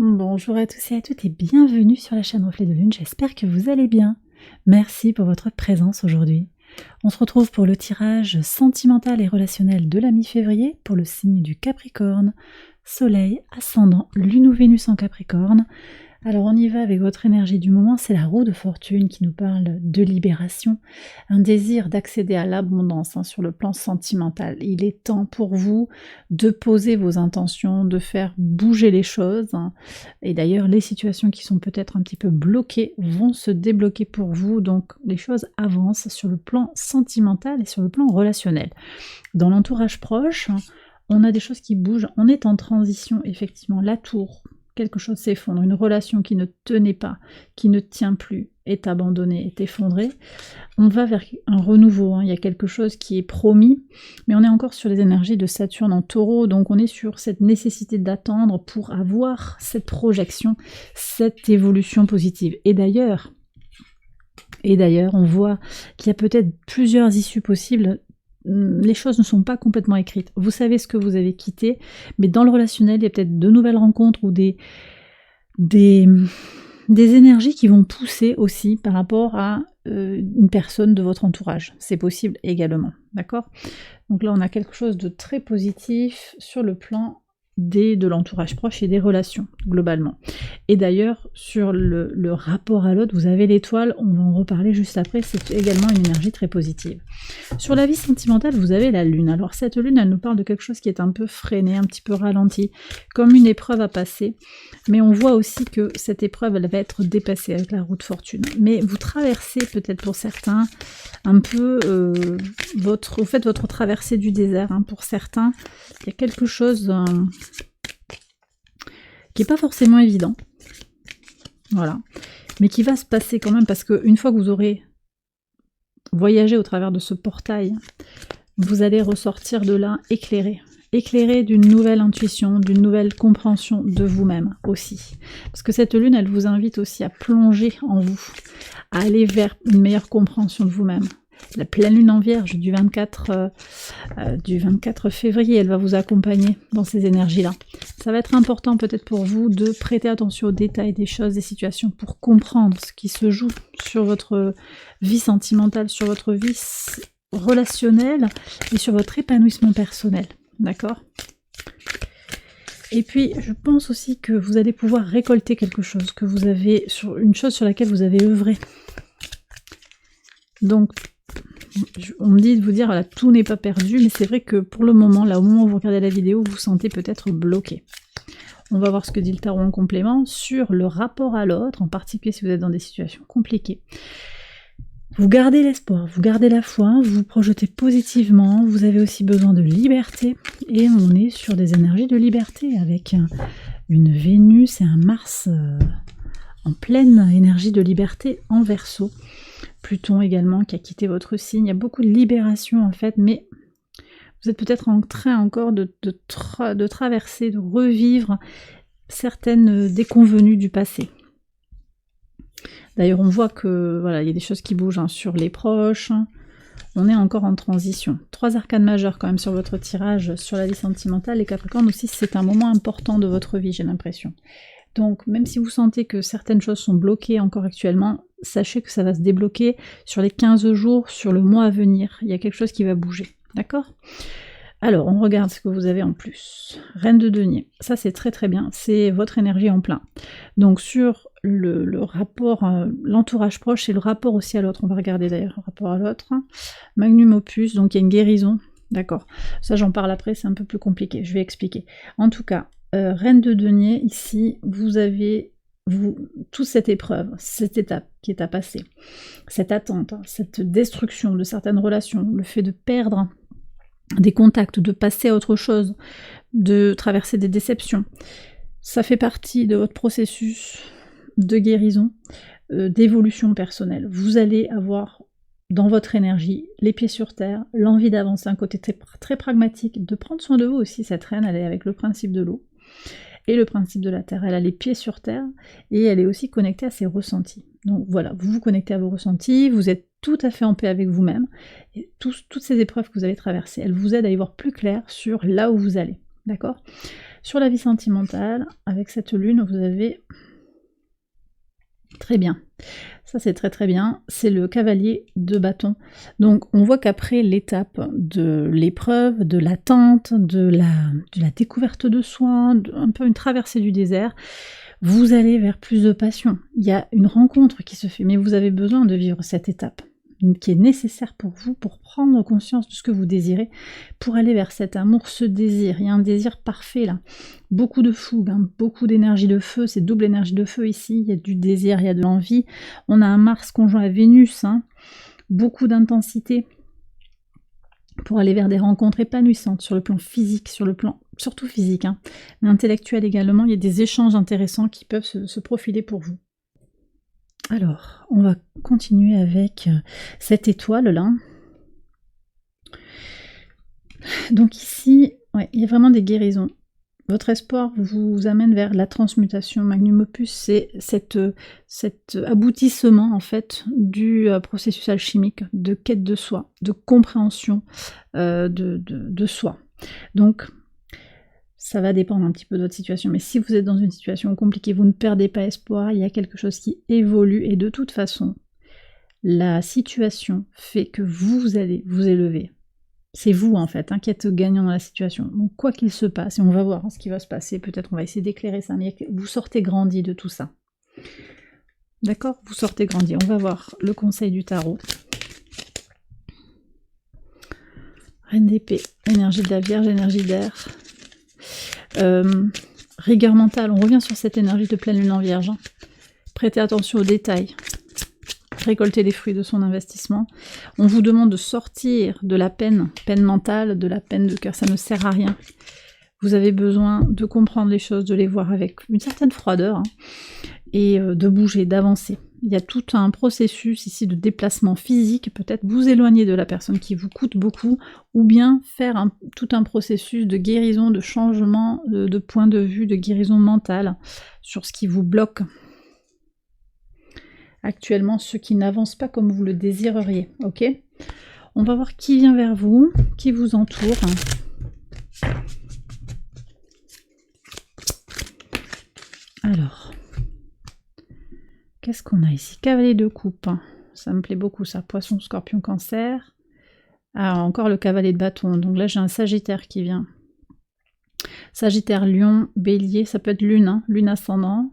Bonjour à tous et à toutes et bienvenue sur la chaîne Reflet de Lune, j'espère que vous allez bien. Merci pour votre présence aujourd'hui. On se retrouve pour le tirage sentimental et relationnel de la mi-février pour le signe du Capricorne, Soleil, Ascendant, Lune ou Vénus en Capricorne. Alors on y va avec votre énergie du moment, c'est la roue de fortune qui nous parle de libération, un désir d'accéder à l'abondance sur le plan sentimental. Il est temps pour vous de poser vos intentions, de faire bouger les choses. Et d'ailleurs les situations qui sont peut-être un petit peu bloquées vont se débloquer pour vous, donc les choses avancent sur le plan sentimental et sur le plan relationnel. Dans l'entourage proche, on a des choses qui bougent, on est en transition effectivement, la tour. Quelque chose s'effondre, une relation qui ne tenait pas, qui ne tient plus, est abandonnée, est effondrée. On va vers un renouveau, il y a quelque chose qui est promis, mais on est encore sur les énergies de Saturne en Taureau, donc on est sur cette nécessité d'attendre pour avoir cette projection, cette évolution positive. Et d'ailleurs, on voit qu'il y a peut-être plusieurs issues possibles. Les choses ne sont pas complètement écrites. Vous savez ce que vous avez quitté, mais dans le relationnel, il y a peut-être de nouvelles rencontres ou des énergies qui vont pousser aussi par rapport à une personne de votre entourage. C'est possible également, d'accord? Donc là, on a quelque chose de très positif sur le plan de l'entourage proche et des relations, globalement. Et d'ailleurs, sur le rapport à l'autre, vous avez l'étoile, on va en reparler juste après, c'est également une énergie très positive. Sur la vie sentimentale, vous avez la lune. Alors cette lune, elle nous parle de quelque chose qui est un peu freiné, un petit peu ralenti, comme une épreuve à passer. Mais on voit aussi que cette épreuve, elle va être dépassée avec la roue de fortune. Mais vous traversez peut-être pour certains un peu vous faites votre traversée du désert. Pour certains, il y a quelque chose qui n'est pas forcément évident. Voilà. Mais qui va se passer quand même, parce qu'une fois que vous aurez voyagé au travers de ce portail, vous allez ressortir de là éclairé d'une nouvelle intuition, d'une nouvelle compréhension de vous-même aussi. Parce que cette lune, elle vous invite aussi à plonger en vous, à aller vers une meilleure compréhension de vous-même. La pleine lune en Vierge du 24 février, elle va vous accompagner dans ces énergies-là. Ça va être important peut-être pour vous de prêter attention aux détails des choses, des situations, pour comprendre ce qui se joue sur votre vie sentimentale, sur votre vie relationnelle et sur votre épanouissement personnel. D'accord ? Et puis, je pense aussi que vous allez pouvoir récolter quelque chose, que vous avez, une chose sur laquelle vous avez œuvré. Donc, on me dit de vous dire, voilà, tout n'est pas perdu, mais c'est vrai que pour le moment, là, au moment où vous regardez la vidéo, vous vous sentez peut-être bloqué. On va voir ce que dit le tarot en complément sur le rapport à l'autre, en particulier si vous êtes dans des situations compliquées. Vous gardez l'espoir, vous gardez la foi, vous vous projetez positivement, vous avez aussi besoin de liberté, et on est sur des énergies de liberté, avec une Vénus et un Mars en pleine énergie de liberté en Verseau. Pluton également qui a quitté votre signe. Il y a beaucoup de libération en fait, mais vous êtes peut-être en train encore de traverser, de revivre certaines déconvenues du passé. D'ailleurs, on voit que voilà, il y a des choses qui bougent sur les proches. On est encore en transition. 3 arcanes majeures quand même sur votre tirage sur la vie sentimentale. Les Capricornes aussi, c'est un moment important de votre vie, j'ai l'impression. Donc, même si vous sentez que certaines choses sont bloquées encore actuellement, sachez que ça va se débloquer sur les 15 jours, sur le mois à venir. Il y a quelque chose qui va bouger, d'accord ? Alors, on regarde ce que vous avez en plus. Reine de denier, ça c'est très très bien, c'est votre énergie en plein. Donc sur le rapport, l'entourage proche, c'est le rapport aussi à l'autre. On va regarder d'ailleurs le rapport à l'autre. Magnum opus, donc il y a une guérison, d'accord. Ça j'en parle après, c'est un peu plus compliqué, je vais expliquer. En tout cas, Reine de denier, ici, vous avez toute cette épreuve, cette étape qui est à passer, cette attente, cette destruction de certaines relations, le fait de perdre des contacts, de passer à autre chose, de traverser des déceptions. Ça fait partie de votre processus de guérison, d'évolution personnelle. Vous allez avoir dans votre énergie les pieds sur terre, l'envie d'avancer, un côté très, très pragmatique, de prendre soin de vous aussi. Cette reine, elle est avec le principe de l'eau et le principe de la terre. Elle a les pieds sur terre et elle est aussi connectée à ses ressentis. Donc voilà, vous vous connectez à vos ressentis, vous êtes tout à fait en paix avec vous-même. Et toutes ces épreuves que vous avez traversées, elles vous aident à y voir plus clair sur là où vous allez. D'accord ? Sur la vie sentimentale, avec cette lune, vous avez... Très bien. Ça, c'est très très bien. C'est le cavalier de bâton. Donc, on voit qu'après l'étape de l'épreuve, de l'attente, de la découverte de soi, un peu une traversée du désert, vous allez vers plus de passion. Il y a une rencontre qui se fait, mais vous avez besoin de vivre cette étape qui est nécessaire pour vous, pour prendre conscience de ce que vous désirez, pour aller vers cet amour, ce désir. Il y a un désir parfait là. Beaucoup de fougue, hein, beaucoup d'énergie de feu, c'est double énergie de feu ici, il y a du désir, il y a de l'envie. On a un Mars conjoint à Vénus, hein, beaucoup d'intensité pour aller vers des rencontres épanouissantes sur le plan physique, sur le plan surtout physique, hein, mais intellectuel également. Il y a des échanges intéressants qui peuvent se profiler pour vous. Alors, on va continuer avec cette étoile-là. Donc ici, ouais, il y a vraiment des guérisons. Votre espoir vous amène vers la transmutation. Magnum Opus, c'est cet aboutissement en fait du processus alchimique de quête de soi, de compréhension de soi. Donc, ça va dépendre un petit peu de votre situation, mais si vous êtes dans une situation compliquée, vous ne perdez pas espoir, il y a quelque chose qui évolue, et de toute façon, la situation fait que vous allez vous élever. C'est vous en fait, hein, qui êtes gagnant dans la situation. Donc quoi qu'il se passe, et on va voir hein, ce qui va se passer, peut-être on va essayer d'éclairer ça, mais vous sortez grandi de tout ça. D'accord? Vous sortez grandi. On va voir le conseil du tarot. Reine d'épée, énergie de la Vierge, énergie d'air. Rigueur mentale, on revient sur cette énergie de pleine lune en Vierge. Hein. Prêtez attention aux détails. Récolter les fruits de son investissement. On vous demande de sortir de la peine mentale, de la peine de cœur, ça ne sert à rien. Vous avez besoin de comprendre les choses, de les voir avec une certaine froideur, hein, et de bouger, d'avancer. Il y a tout un processus ici de déplacement physique, peut-être vous éloigner de la personne qui vous coûte beaucoup, ou bien faire tout un processus de guérison, de changement de point de vue, de guérison mentale sur ce qui vous bloque actuellement, ce qui n'avance pas comme vous le désireriez, ok? On va voir qui vient vers vous, qui vous entoure. Alors, qu'est-ce qu'on a ici? Cavalier de coupe, ça me plaît beaucoup ça, Poisson, Scorpion, Cancer. Ah, encore le cavalier de bâton, donc là j'ai un Sagittaire qui vient. Sagittaire, Lion, Bélier, ça peut être Lune, hein, Lune ascendant.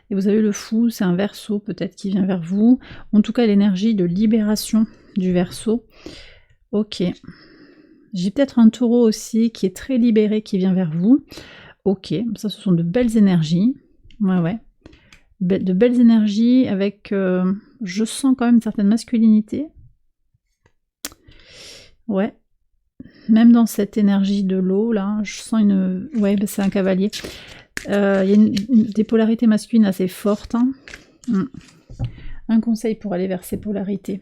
Et vous avez le Fou, c'est un Verseau peut-être qui vient vers vous. En tout cas, l'énergie de libération du Verseau. Ok. J'ai peut-être un Taureau aussi qui est très libéré qui vient vers vous. Ok, ça ce sont de belles énergies. Ouais. De belles énergies avec... je sens quand même une certaine masculinité. Ouais. Même dans cette énergie de l'eau, là, je sens une... Ouais, c'est un cavalier. Il y a des polarités masculines assez fortes. Hein. Un conseil pour aller vers ces polarités.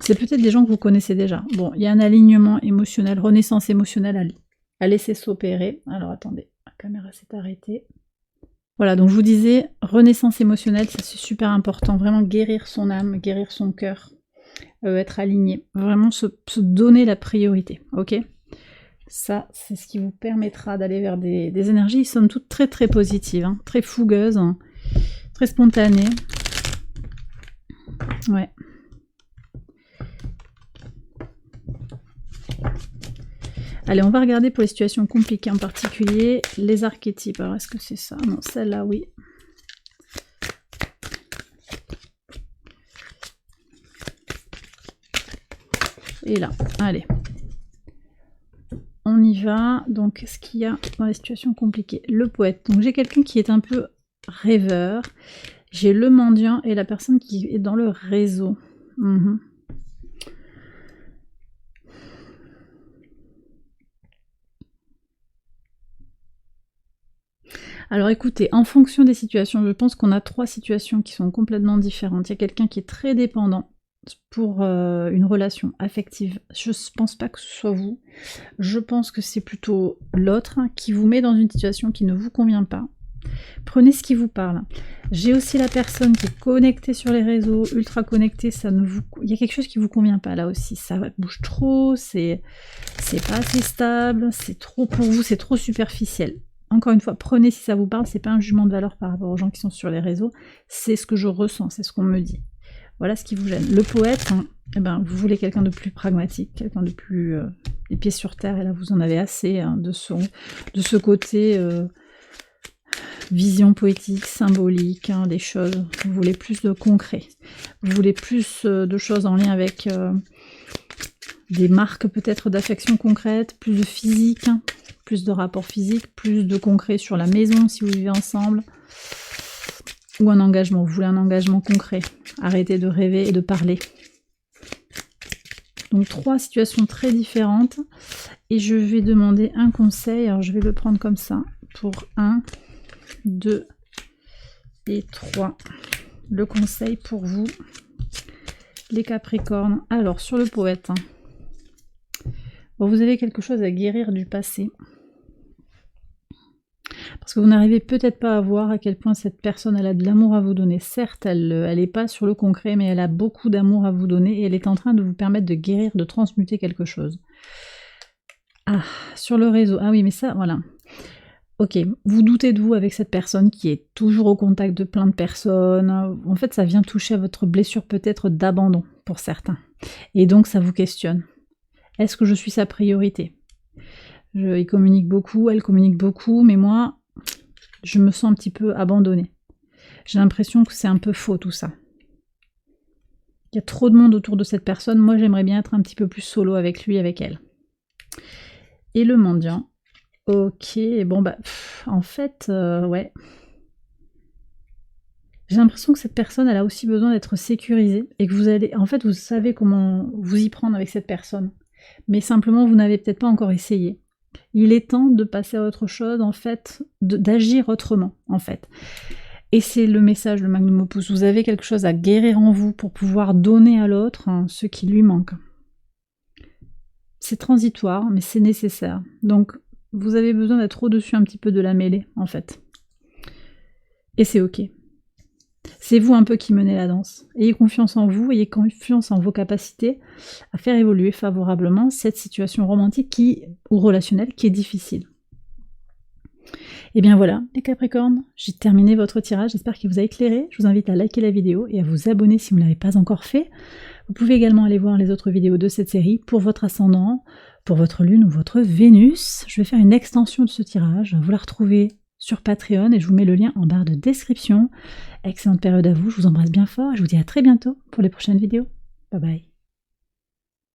C'est peut-être des gens que vous connaissez déjà. Bon, il y a un alignement émotionnel, renaissance émotionnelle à laisser s'opérer. Alors attendez, la caméra s'est arrêtée. Voilà, donc je vous disais, renaissance émotionnelle, ça c'est super important. Vraiment guérir son âme, guérir son cœur, être aligné. Vraiment se donner la priorité, ok ? Ça, c'est ce qui vous permettra d'aller vers des énergies, somme toute, très très positives, hein, très fougueuses, hein, très spontanées. Ouais. Allez, on va regarder pour les situations compliquées en particulier, les archétypes. Alors, est-ce que c'est ça? Non, celle-là, oui. Et là, allez. On y va. Donc, qu'est-ce qu'il y a dans les situations compliquées? Le poète. Donc, j'ai quelqu'un qui est un peu rêveur. J'ai le mendiant et la personne qui est dans le réseau. Alors écoutez, en fonction des situations, je pense qu'on a 3 situations qui sont complètement différentes. Il y a quelqu'un qui est très dépendant pour une relation affective. Je ne pense pas que ce soit vous. Je pense que c'est plutôt l'autre qui vous met dans une situation qui ne vous convient pas. Prenez ce qui vous parle. J'ai aussi la personne qui est connectée sur les réseaux, ultra connectée, il y a quelque chose qui ne vous convient pas là aussi. Ça bouge trop, c'est pas assez stable, c'est trop pour vous, c'est trop superficiel. Encore une fois, prenez si ça vous parle, c'est pas un jugement de valeur par rapport aux gens qui sont sur les réseaux, c'est ce que je ressens, c'est ce qu'on me dit. Voilà ce qui vous gêne. Le poète, hein, eh ben, vous voulez quelqu'un de plus pragmatique, quelqu'un de plus les pieds sur terre, et là vous en avez assez hein, de ce côté vision poétique, symbolique, hein, des choses. Vous voulez plus de concret. Vous voulez plus de choses en lien avec des marques peut-être d'affection concrète, plus de physique, hein, plus de rapports physiques, plus de concret sur la maison si vous vivez ensemble. Ou un engagement, vous voulez un engagement concret. Arrêtez de rêver et de parler. Donc 3 situations très différentes. Et je vais demander un conseil. Alors je vais le prendre comme ça. Pour 1, 2 et 3. Le conseil pour vous, les Capricornes. Alors sur le poète. Bon, vous avez quelque chose à guérir du passé. Parce que vous n'arrivez peut-être pas à voir à quel point cette personne elle a de l'amour à vous donner. Certes, elle n'est pas sur le concret, mais elle a beaucoup d'amour à vous donner et elle est en train de vous permettre de guérir, de transmuter quelque chose. Ah, sur le réseau. Ah oui, mais ça, voilà. Ok, vous doutez de vous avec cette personne qui est toujours au contact de plein de personnes. En fait, ça vient toucher à votre blessure peut-être d'abandon pour certains. Et donc, ça vous questionne. Est-ce que je suis sa priorité ? Il communique beaucoup, elle communique beaucoup, mais moi, je me sens un petit peu abandonnée. J'ai l'impression que c'est un peu faux tout ça. Il y a trop de monde autour de cette personne, moi j'aimerais bien être un petit peu plus solo avec lui, avec elle. Et le mendiant, ok, bon bah, en fait, ouais. J'ai l'impression que cette personne, elle a aussi besoin d'être sécurisée, et que vous allez, en fait, vous savez comment vous y prendre avec cette personne. Mais simplement, vous n'avez peut-être pas encore essayé. Il est temps de passer à autre chose, en fait, d'agir autrement, en fait. Et c'est le message de Magnum Opus. Vous avez quelque chose à guérir en vous pour pouvoir donner à l'autre hein, ce qui lui manque. C'est transitoire, mais c'est nécessaire. Donc, vous avez besoin d'être au-dessus un petit peu de la mêlée, en fait. Et c'est ok. C'est vous un peu qui menez la danse. Ayez confiance en vous, ayez confiance en vos capacités à faire évoluer favorablement cette situation romantique ou relationnelle qui est difficile. Et bien voilà, les Capricornes, j'ai terminé votre tirage, j'espère qu'il vous a éclairé. Je vous invite à liker la vidéo et à vous abonner si vous ne l'avez pas encore fait. Vous pouvez également aller voir les autres vidéos de cette série pour votre ascendant, pour votre lune ou votre Vénus. Je vais faire une extension de ce tirage, vous la retrouvez sur Patreon et je vous mets le lien en barre de description. Excellente période à vous, je vous embrasse bien fort et je vous dis à très bientôt pour les prochaines vidéos. Bye bye.